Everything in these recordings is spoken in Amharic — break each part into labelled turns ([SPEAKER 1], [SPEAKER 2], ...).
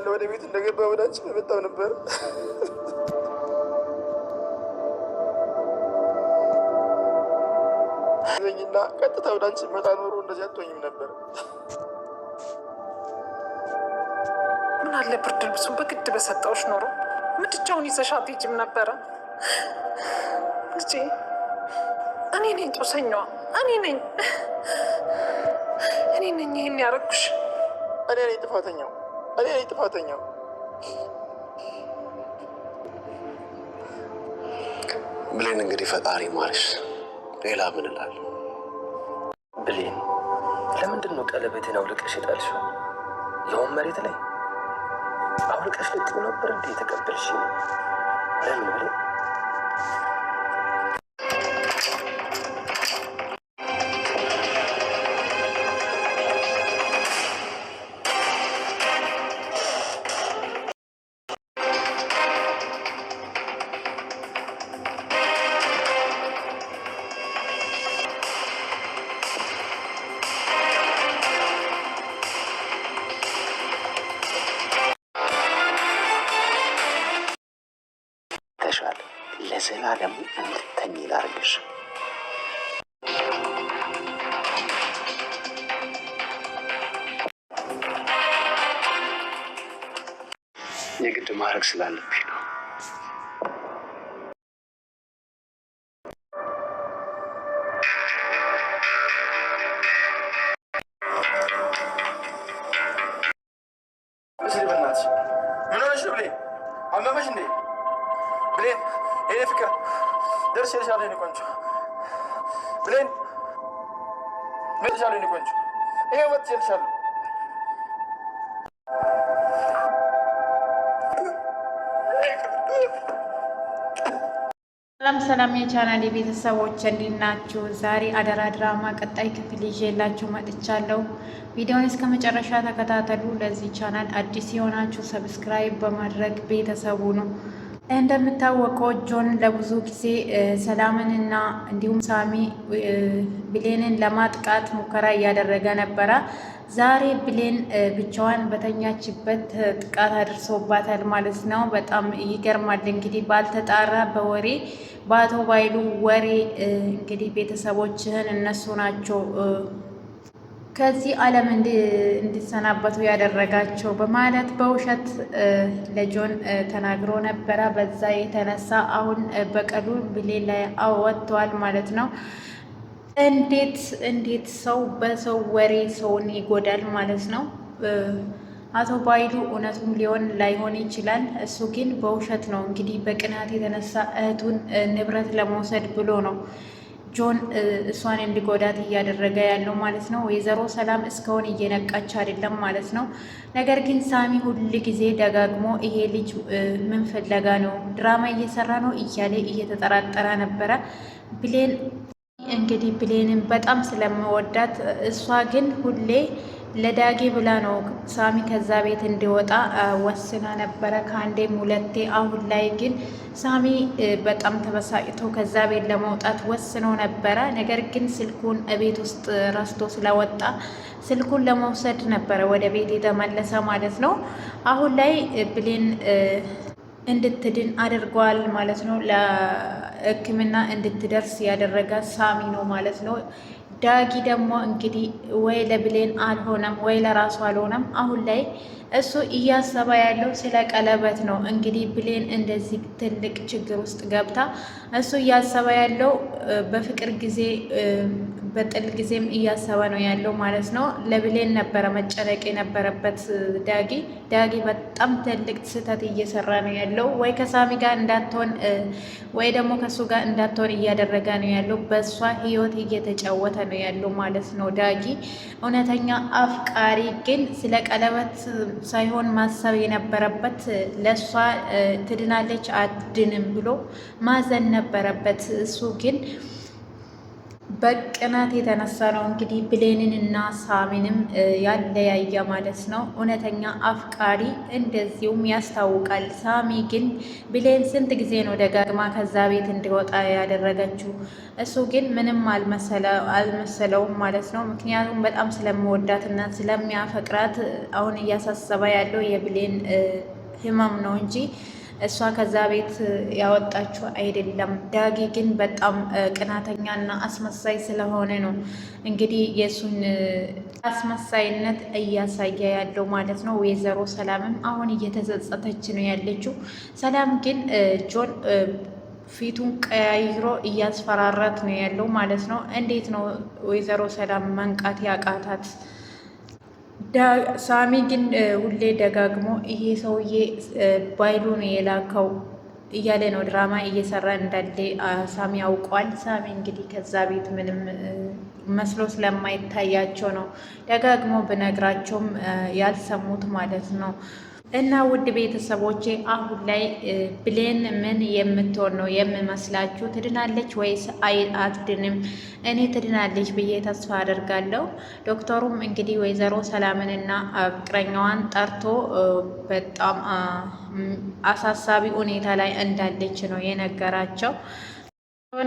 [SPEAKER 1] እንዳለ ወደ ቤት እንደገባ ወዳችን መጣው ነበር። እና ቀጥታ ወዳችን መጣ ኖሮ እንደዚህ አትሆኝም ነበር።
[SPEAKER 2] ምን አለ ብርድ ልብሱን በግድ በሰጠውሽ ኖሮ ምድጃውን ይዘሻት ሂጂም ነበረ። እኔ ነኝ ጦሰኛዋ፣ እኔ ነኝ ይህን ያደረኩሽ።
[SPEAKER 1] እኔ ነኝ ጥፋተኛው።
[SPEAKER 3] ብሌን እንግዲህ ፈጣሪ ማርሽ፣ ሌላ ምን እላለሁ?
[SPEAKER 4] ብሌን ለምንድን ነው ቀለበትን አውልቀሽ የጣልሽው? ያውም መሬት ላይ አውልቀሽ ልጥው ነበር እንዴ የተቀበልሽ? ለምን ብሌን?
[SPEAKER 3] ለዘላለም እንድተኝ ላርግሽ። የግድ ማድረግ ስላለብኝ ነው።
[SPEAKER 1] ምን ሆነሽ ነው ብሌን? አመመሽ እንዴ ብሌን? ይሄ ፍቅር ደርስ የሻለ የኔ ቆንጆ ብሌን፣ የሻለ የኔ ቆንጆ ይሄ ወጥ የልሻለሁ።
[SPEAKER 5] ሰላም የቻናሌ ቤተሰቦች እንዴት ናችሁ? ዛሬ አደራ ድራማ ቀጣይ ክፍል ይዤላችሁ መጥቻለሁ። ቪዲዮውን እስከ መጨረሻ ተከታተሉ። ለዚህ ቻናል አዲስ የሆናችሁ ሰብስክራይብ በማድረግ ቤተሰቡ ነው። እንደምታወቀው ጆን ለብዙ ጊዜ ሰላምንና እንዲሁም ሳሚ ብሌንን ለማጥቃት ሙከራ እያደረገ ነበረ። ዛሬ ብሌን ብቻዋን በተኛችበት ጥቃት አድርሶባታል ማለት ነው። በጣም ይገርማል። እንግዲህ ባልተጣራ በወሬ በአቶ ባይሉ ወሬ እንግዲህ ቤተሰቦችህን እነሱ ናቸው ከዚህ ዓለም እንዲሰናበቱ ያደረጋቸው በማለት በውሸት ለጆን ተናግሮ ነበረ። በዛ የተነሳ አሁን በቀሉ ብሌን ላይ አወጥተዋል ማለት ነው። እንዴት ሰው በሰው ወሬ ሰውን ይጎዳል ማለት ነው። አቶ ባይሉ እውነቱም ሊሆን ላይሆን ይችላል። እሱ ግን በውሸት ነው እንግዲህ በቅናት የተነሳ እህቱን ንብረት ለመውሰድ ብሎ ነው ጆን እሷን እንዲጎዳት እያደረገ ያለው ማለት ነው። ወይዘሮ ሰላም እስካሁን እየነቃች አይደለም ማለት ነው። ነገር ግን ሳሚ ሁል ጊዜ ደጋግሞ ይሄ ልጅ ምን ፍለጋ ነው፣ ድራማ እየሰራ ነው እያለ እየተጠራጠረ ነበረ። ብሌን እንግዲህ ብሌንን በጣም ስለምወዳት እሷ ግን ሁሌ ለዳጌ ብላ ነው ሳሚ ከዛ ቤት እንዲወጣ ወስና ነበረ ከአንዴም ሁለቴ። አሁን ላይ ግን ሳሚ በጣም ተበሳጭቶ ከዛ ቤት ለመውጣት ወስኖ ነበረ። ነገር ግን ስልኩን ቤት ውስጥ ረስቶ ስለወጣ ስልኩን ለመውሰድ ነበረ ወደ ቤት የተመለሰ ማለት ነው። አሁን ላይ ብሌን እንድትድን አድርጓል ማለት ነው። ለሕክምና እንድትደርስ ያደረገ ሳሚ ነው ማለት ነው። ዳጊ ደግሞ እንግዲህ ወይ ለብሌን አልሆነም ወይ ለራሱ አልሆነም። አሁን ላይ እሱ እያሰበ ያለው ስለ ቀለበት ነው። እንግዲህ ብሌን እንደዚህ ትልቅ ችግር ውስጥ ገብታ እሱ እያሰበ ያለው በፍቅር ጊዜ በጥል ጊዜም እያሰበ ነው ያለው ማለት ነው። ለብሌን ነበረ መጨነቅ የነበረበት ዳጊ በጣም ትልቅ ስህተት እየሰራ ነው ያለው። ወይ ከሳሚ ጋር እንዳትሆን ወይ ደግሞ ከሱ ጋር እንዳትሆን እያደረገ ነው ያለው። በእሷ ህይወት እየተጫወተ ነው ያለው ማለት ነው። ዳጊ እውነተኛ አፍቃሪ ግን ስለ ቀለበት ሳይሆን ማሰብ የነበረበት ለእሷ ትድናለች አድንም ብሎ ማዘን ነበረበት። እሱ ግን በቅናት የተነሳ ነው እንግዲህ ብሌንን እና ሳሚንም ያለያየ ማለት ነው። እውነተኛ አፍቃሪ እንደዚሁም ያስታውቃል። ሳሚ ግን ብሌን ስንት ጊዜ ነው ደጋግማ ከዛ ቤት እንዲወጣ ያደረገችው? እሱ ግን ምንም አልመሰለውም ማለት ነው። ምክንያቱም በጣም ስለምወዳት እና ስለሚያፈቅራት አሁን እያሳሰበ ያለው የብሌን ህመም ነው እንጂ እሷ ከዛ ቤት ያወጣችው አይደለም። ዳጊ ግን በጣም ቅናተኛና አስመሳይ ስለሆነ ነው እንግዲህ የእሱን አስመሳይነት እያሳየ ያለው ማለት ነው። ወይዘሮ ሰላምም አሁን እየተጸጸተች ነው ያለችው። ሰላም ግን ጆን ፊቱን ቀያይሮ እያስፈራራት ነው ያለው ማለት ነው። እንዴት ነው ወይዘሮ ሰላም መንቃት ያቃታት? ሳሚ ግን ሁሌ ደጋግሞ ይሄ ሰውዬ ባይሉ ነው የላከው እያለ ነው ድራማ እየሰራ እንዳለ ሳሚ ያውቋል። ሳሚ እንግዲህ ከዛ ቤት ምንም መስሎ ስለማይታያቸው ነው ደጋግሞ ብነግራቸውም ያልሰሙት ማለት ነው። እና ውድ ቤተሰቦቼ አሁን ላይ ብሌን ምን የምትሆን ነው የምመስላችሁ? ትድናለች ወይስ አትድንም? እኔ ትድናለች ብዬ ተስፋ አደርጋለሁ። ዶክተሩም እንግዲህ ወይዘሮ ሰላምንና ፍቅረኛዋን ጠርቶ በጣም አሳሳቢ ሁኔታ ላይ እንዳለች ነው የነገራቸው።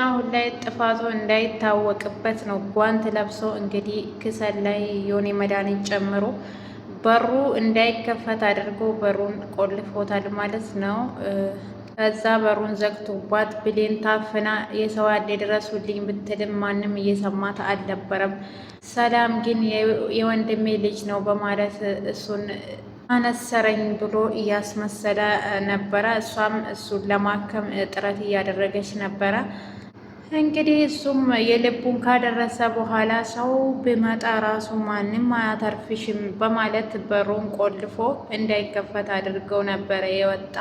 [SPEAKER 5] አሁን ላይ ጥፋቱ እንዳይታወቅበት ነው ጓንት ለብሶ እንግዲህ ክሰል ላይ የሆነ መድኃኒት ጨምሮ በሩ እንዳይከፈት አድርጎ በሩን ቆልፎታል ማለት ነው። ከዛ በሩን ዘግቶባት ብሌን ታፍና የሰው ያለ ድረሱልኝ ብትልም ማንም እየሰማት አልነበረም። ሰላም ግን የወንድሜ ልጅ ነው በማለት እሱን አነሰረኝ ብሎ እያስመሰለ ነበረ። እሷም እሱን ለማከም ጥረት እያደረገች ነበረ። እንግዲህ እሱም የልቡን ካደረሰ በኋላ ሰው ብመጣ ራሱ ማንም አያተርፍሽም በማለት በሩን ቆልፎ እንዳይከፈት አድርገው ነበረ የወጣ።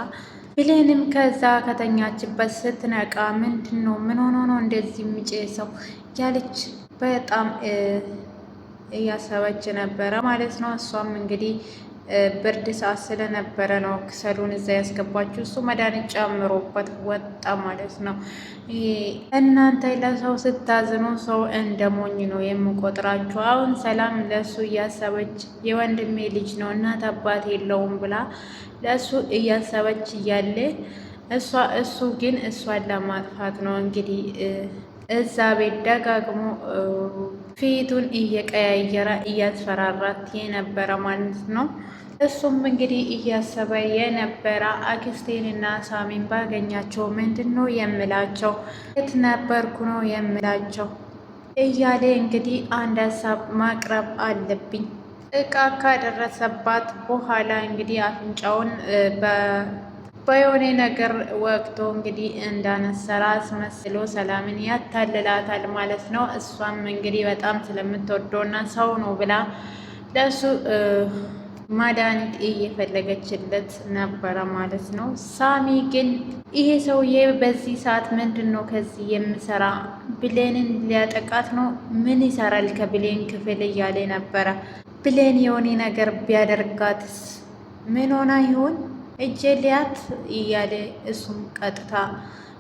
[SPEAKER 5] ብሌንም ከዛ ከተኛችበት ስትነቃ ምንድን ነው ምን ሆኖ ነው እንደዚህ የሚጨሰው እያለች በጣም እያሰበች ነበረ ማለት ነው። እሷም እንግዲህ ብርድ ሰዓት ስለነበረ ነው ክሰሉን እዛ ያስገባችው። እሱ መድኃኒት ጨምሮበት ወጣ ማለት ነው። እናንተ ለሰው ስታዝኑ ሰው እንደ ሞኝ ነው የምቆጥራችሁ። አሁን ሰላም ለእሱ እያሰበች የወንድሜ ልጅ ነው እናት አባት የለውም ብላ ለእሱ እያሰበች እያለ እሱ ግን እሷን ለማጥፋት ነው እንግዲህ እዛ ቤት ደጋግሞ ፊቱን እየቀያየረ እያስፈራራት የነበረ ማለት ነው። እሱም እንግዲህ እያሰበ የነበረ አክስቴንና ሳሚን ባገኛቸው ምንድን ነው የምላቸው፣ የት ነበርኩ ነው የምላቸው እያለ እንግዲህ አንድ ሀሳብ ማቅረብ አለብኝ። ጥቃት ካደረሰባት በኋላ እንግዲህ አፍንጫውን በየሆነ ነገር ወቅቶ እንግዲህ እንዳነሰራ አስመስሎ ሰላምን ያታልላታል ማለት ነው። እሷም እንግዲህ በጣም ስለምትወደውና ሰው ነው ብላ ለእሱ መድኃኒት እየፈለገችለት ነበረ ማለት ነው። ሳሚ ግን ይሄ ሰውዬ በዚህ ሰዓት ምንድን ነው ከዚህ የምሰራ? ብሌንን ሊያጠቃት ነው? ምን ይሰራል ከብሌን ክፍል እያለ ነበረ። ብሌን የሆነ ነገር ቢያደርጋትስ? ምን ሆና ይሆን እጄ ሊያት እያለ እሱም ቀጥታ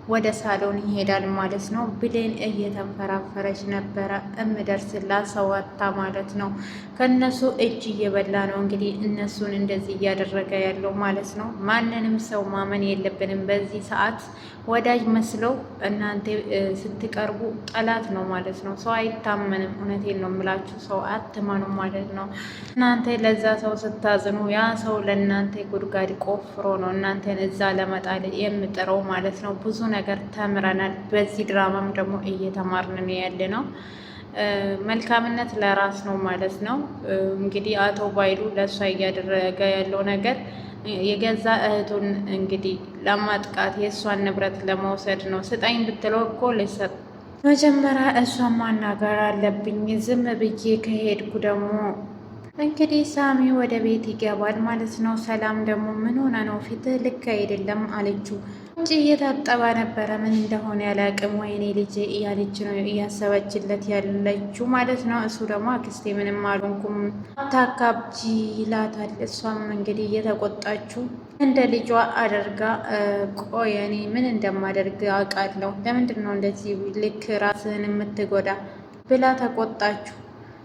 [SPEAKER 5] ወደ ሳሎን ይሄዳል ማለት ነው። ብሌን እየተንፈራፈረች ነበረ እምደርስላት ሰው አታ ማለት ነው። ከነሱ እጅ እየበላ ነው እንግዲህ እነሱን እንደዚህ እያደረገ ያለው ማለት ነው። ማንንም ሰው ማመን የለብንም በዚህ ሰዓት። ወዳጅ መስለው እናንተ ስትቀርቡ ጠላት ነው ማለት ነው። ሰው አይታመንም። እውነቴን ነው የምላችሁ፣ ሰው አትመኑ ማለት ነው። እናንተ ለዛ ሰው ስታዝኑ ያ ሰው ለእናንተ ጉድጓድ ቆፍሮ ነው እናንተን እዛ ለመጣል የምጥረው ማለት ነው። ብዙ ነገር ተምረናል። በዚህ ድራማም ደግሞ እየተማርን ያለ ነው። መልካምነት ለራስ ነው ማለት ነው። እንግዲህ አቶ ባይሉ ለእሷ እያደረገ ያለው ነገር የገዛ እህቱን እንግዲህ ለማጥቃት የእሷን ንብረት ለመውሰድ ነው። ስጠኝ ብትለው እኮ ልሰጥ መጀመሪያ እሷን ማናገር አለብኝ። ዝም ብዬ ከሄድኩ ደግሞ እንግዲህ ሳሚ ወደ ቤት ይገባል ማለት ነው። ሰላም ደግሞ ምን ሆነ ነው ፊትህ ልክ አይደለም አለችው። ውጭ እየታጠባ ነበረ ምን እንደሆነ ያላቅም ወይኔ ልጄ እያለች ነው እያሰበችለት ያለችው ማለት ነው። እሱ ደግሞ አክስቴ ምንም አልሆንኩም አታካብጂ ይላታል። እሷም እንግዲህ እየተቆጣችው እንደ ልጇ አድርጋ ቆይ እኔ ምን እንደማደርግ አውቃለሁ፣ ለምንድን ነው እንደዚህ ልክ ራስህን የምትጎዳ ብላ ተቆጣችሁ።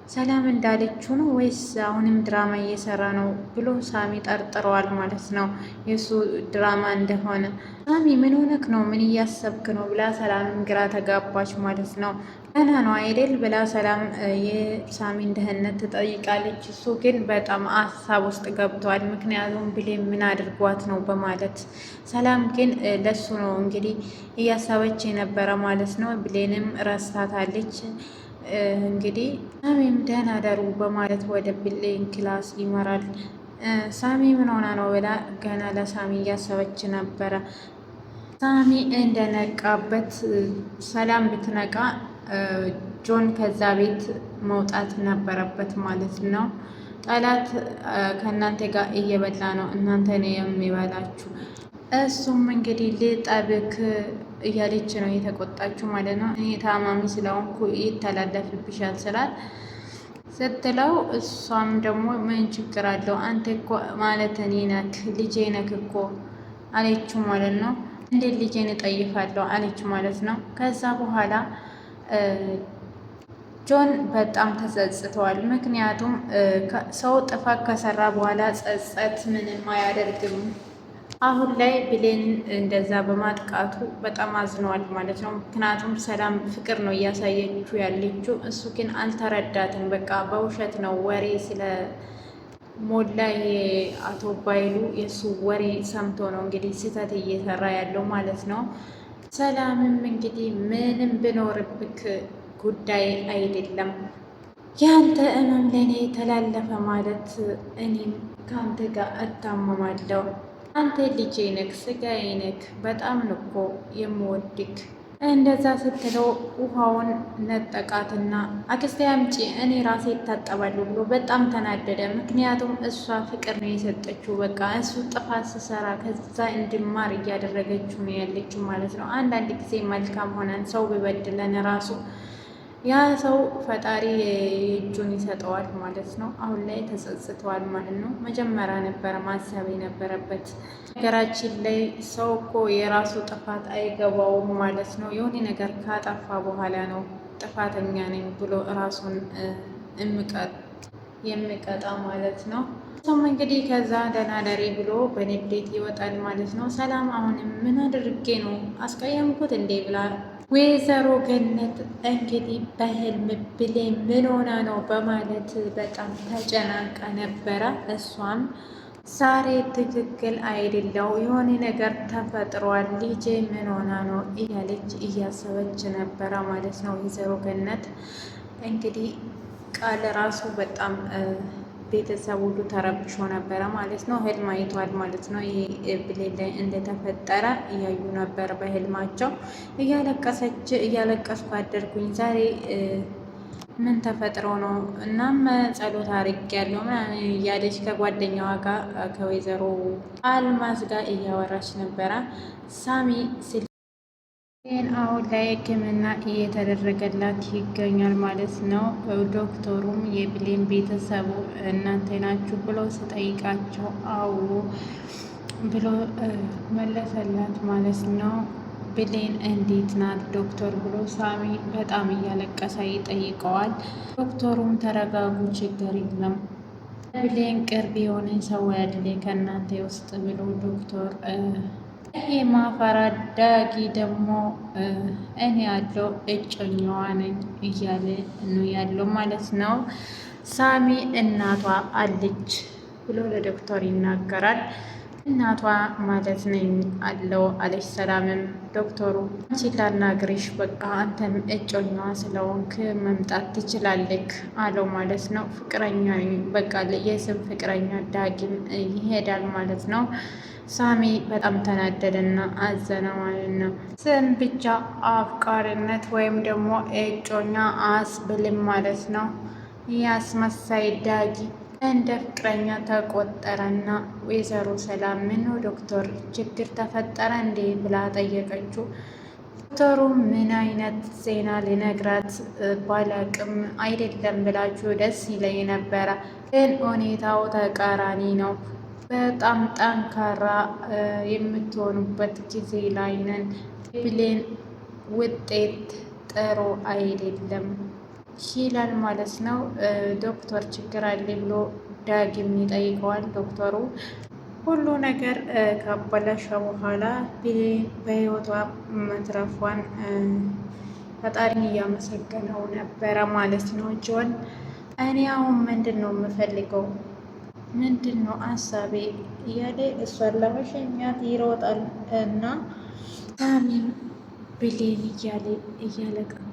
[SPEAKER 5] ሰላም እንዳለችው ነው ወይስ አሁንም ድራማ እየሰራ ነው ብሎ ሳሚ ጠርጥረዋል ማለት ነው፣ የእሱ ድራማ እንደሆነ። ሳሚ ምን ሆነክ ነው? ምን እያሰብክ ነው? ብላ ሰላምን ግራ ተጋባች ማለት ነው። ገና ነው አይደል ብላ ሰላም የሳሚን ደህንነት ትጠይቃለች። እሱ ግን በጣም ሀሳብ ውስጥ ገብቷል። ምክንያቱም ብሌን ምን አድርጓት ነው በማለት ሰላም ግን ለሱ ነው እንግዲህ እያሰበች የነበረ ማለት ነው። ብሌንም ረስታታለች። እንግዲህ ሳሚም ደህና ደሩ በማለት ወደ ብሌን ክላስ ይመራል። ሳሚ ምን ሆና ነው ብላ ገና ለሳሚ እያሰበች ነበረ። ሳሚ እንደነቃበት ሰላም ብትነቃ ጆን ከዛ ቤት መውጣት ነበረበት ማለት ነው። ጠላት ከእናንተ ጋር እየበላ ነው፣ እናንተ ነው የሚበላችሁ። እሱም እንግዲህ ልጠብክ እያለች ነው የተቆጣችው ማለት ነው። እኔ ታማሚ ስለሆንኩ ይተላለፍብሻል ስላት ስትለው እሷም ደግሞ ምን ችግር አለው አንተ እኮ ማለት እኔ ነክ ልጄ ነክ እኮ አለችው ማለት ነው። እንዴት ልጄን እጠይፋለሁ አለችው ማለት ነው። ከዛ በኋላ ጆን በጣም ተጸጽተዋል። ምክንያቱም ሰው ጥፋት ከሰራ በኋላ ጸጸት ምንም አያደርግም። አሁን ላይ ብሌን እንደዛ በማጥቃቱ በጣም አዝነዋል ማለት ነው። ምክንያቱም ሰላም ፍቅር ነው እያሳየችው ያለችው፣ እሱ ግን አልተረዳትም። በቃ በውሸት ነው ወሬ ስለ ሞላ አቶ ባይሉ የእሱ ወሬ ሰምቶ ነው እንግዲህ ስህተት እየሰራ ያለው ማለት ነው። ሰላምም እንግዲህ ምንም ብኖርብክ ጉዳይ አይደለም፣ ያንተ እመም ለእኔ ተላለፈ ማለት እኔም ከአንተ ጋር እታመማለሁ። አንተ ልጄ ነክ ስጋዬ ነክ፣ በጣም እኮ የምወድክ። እንደዛ ስትለው ውሃውን ነጠቃትና አክስቴ አምጪ እኔ ራሴ ይታጠባሉ ብሎ በጣም ተናደደ። ምክንያቱም እሷ ፍቅር ነው የሰጠችው። በቃ እሱ ጥፋት ስሰራ ከዛ እንድማር እያደረገችው ነው ያለችው ማለት ነው። አንዳንድ ጊዜ መልካም ሆነን ሰው ቢበድለን ራሱ ያ ሰው ፈጣሪ እጁን ይሰጠዋል ማለት ነው። አሁን ላይ ተጸጽተዋል ማለት ነው። መጀመሪያ ነበረ ማሰብ የነበረበት። ነገራችን ላይ ሰው እኮ የራሱ ጥፋት አይገባውም ማለት ነው። የሆነ ነገር ካጠፋ በኋላ ነው ጥፋተኛ ነኝ ብሎ ራሱን የሚቀጣ ማለት ነው። ሰውም እንግዲህ ከዛ ደህና ደሪ ብሎ በንዴት ይወጣል ማለት ነው። ሰላም አሁንም ምን አድርጌ ነው አስቀየምኩት እንዴ ብላ ወይዘሮ ገነት እንግዲህ በህልም ብሌን ምን ሆና ነው በማለት በጣም ተጨናንቃ ነበረ። እሷም ዛሬ ትክክል አይደለው የሆነ ነገር ተፈጥሯል፣ ልጄ ምን ሆና ነው እያለች እያሰበች ነበረ ማለት ነው። ወይዘሮ ገነት እንግዲህ ቃል ራሱ በጣም ቤተሰብ ሁሉ ተረብሾ ነበረ ማለት ነው። ህልም አይቷል ማለት ነው። ይሄ ብሌን ላይ እንደተፈጠረ እያዩ ነበር በህልማቸው። እያለቀስኩ አደርኩኝ ዛሬ ምን ተፈጥሮ ነው? እናም ጸሎት አድርጌያለሁ ምናምን እያለች ከጓደኛዋ ጋር ከወይዘሮ አልማዝ ጋር እያወራች ነበረ። ሳሚ ይህን አሁን ላይ ሕክምና እየተደረገላት ይገኛል ማለት ነው። ዶክተሩም የብሌን ቤተሰቡ እናንተ ናችሁ ብሎ ስጠይቃቸው አዎ ብሎ መለሰላት ማለት ነው። ብሌን እንዴት ናት ዶክተር ብሎ ሳሚ በጣም እያለቀሰ ይጠይቀዋል። ዶክተሩም ተረጋጉ፣ ችግር የለም ብሌን ቅርብ የሆነ ሰው ያለ ከእናንተ ውስጥ ብሎ ዶክተር ይሄ ማፈራ ዳጊ ደግሞ እኔ ያለው እጮኛዋ ነኝ እያለ ነው ያለው ማለት ነው። ሳሚ እናቷ አለች ብሎ ለዶክተር ይናገራል። እናቷ ማለት ነኝ አለው አለች ሰላምም። ዶክተሩ አንቺ ላናግርሽ፣ በቃ አንተም እጮኛዋ ስለሆንክ መምጣት ትችላለክ አለው ማለት ነው። ፍቅረኛ በቃ የስም ፍቅረኛ ዳጊም ይሄዳል ማለት ነው። ሳሚ በጣም ተናደደና አዘነ ማለት ነው። ስም ብቻ አፍቃሪነት ወይም ደግሞ እጮኛ አስብልም ማለት ነው። ያስመሳይ ዳጊ እንደ ፍቅረኛ ተቆጠረና ወይዘሮ ሰላም ምነው ዶክተር ችግር ተፈጠረ እንዴ ብላ ጠየቀችው። ዶክተሩ ምን አይነት ዜና ሊነግራት ባላቅም አይደለም ብላችሁ ደስ ይለኝ ነበረ፣ ግን ሁኔታው ተቃራኒ ነው በጣም ጠንካራ የምትሆኑበት ጊዜ ላይ ነን። ብሌን ውጤት ጥሩ አይደለም ይላል ማለት ነው። ዶክተር ችግር አለ ብሎ ዳግም ይጠይቀዋል። ዶክተሩ ሁሉ ነገር ካበላሸ በኋላ ብሌን በህይወቷ መትረፏን ፈጣሪን እያመሰገነው ነበረ ማለት ነው። ጆን እኔ አሁን ምንድን ነው የምፈልገው ምንድን ነው ሀሳቤ እያለ እሷን ለመሸኛት ይሮጣል እና ሳሚም ብሌን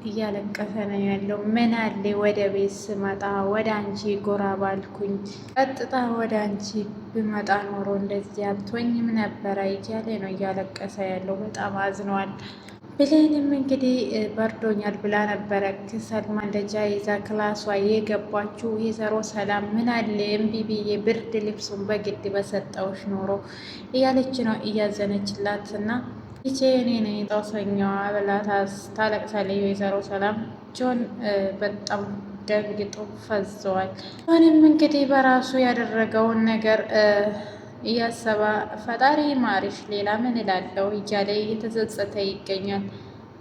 [SPEAKER 5] እያለቀሰ ነው ያለው። ምን አለ ወደ ቤት ስመጣ ወደ አንቺ ጎራ ባልኩኝ፣ ቀጥታ ወደ አንቺ ብመጣ ኖሮ እንደዚህ አትሆኝም ነበረ እያለ ነው እያለቀሰ ያለው። በጣም አዝነዋል። ብሌንም እንግዲህ በርዶኛል ብላ ነበረ ከሰል ማንደጃ ይዛ ክላሷ የገባችው። ወይዘሮ ሰላም ምን አለ እምቢ ብዬ ብርድ ልብሱን በግድ በሰጠውሽ ኖሮ እያለች ነው እያዘነችላት እና ይቼ እኔ ነኝ ጦሰኛዋ ብላ ታለቅሳለች ወይዘሮ ሰላም። ጆን በጣም ደንግጦ ፈዘዋል። ጆንም እንግዲህ በራሱ ያደረገውን ነገር እያሰባ ፈጣሪ ማሪሽ ሌላ ምን እላለሁ እያለ እየተጸጸተ ይገኛል።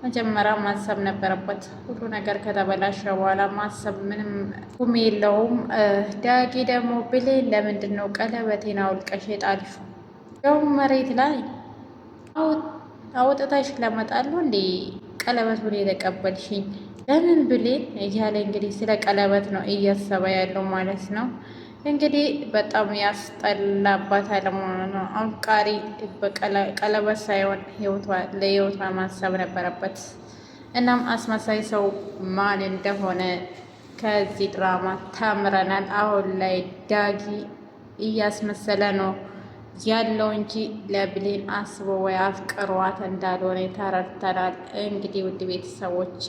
[SPEAKER 5] መጀመሪያ ማሰብ ነበረበት። ሁሉ ነገር ከተበላሸ በኋላ ማሰብ ምንም ቁም የለውም። ዳጊ ደግሞ ብሌን ለምንድን ነው ቀለበቴን አውልቀሽ የጣልሽው? ያውም መሬት ላይ አውጥታሽ ለመጣሉ እንዴ ቀለበቱን የተቀበልሽኝ ለምን ብሌን እያለ እንግዲህ ስለ ቀለበት ነው እያሰበ ያለው ማለት ነው። እንግዲህ በጣም ያስጠላባታል ማለት ነው። አፍቃሪ ቀለበት ሳይሆን ለህይወቷ ማሰብ ነበረበት። እናም አስመሳይ ሰው ማን እንደሆነ ከዚህ ድራማ ተምረናል። አሁን ላይ ዳጊ እያስመሰለ ነው ያለው እንጂ ለብሌን አስቦ ወይ አፍቅሯት እንዳልሆነ ተረድተናል። እንግዲህ ውድ ቤተሰቦቼ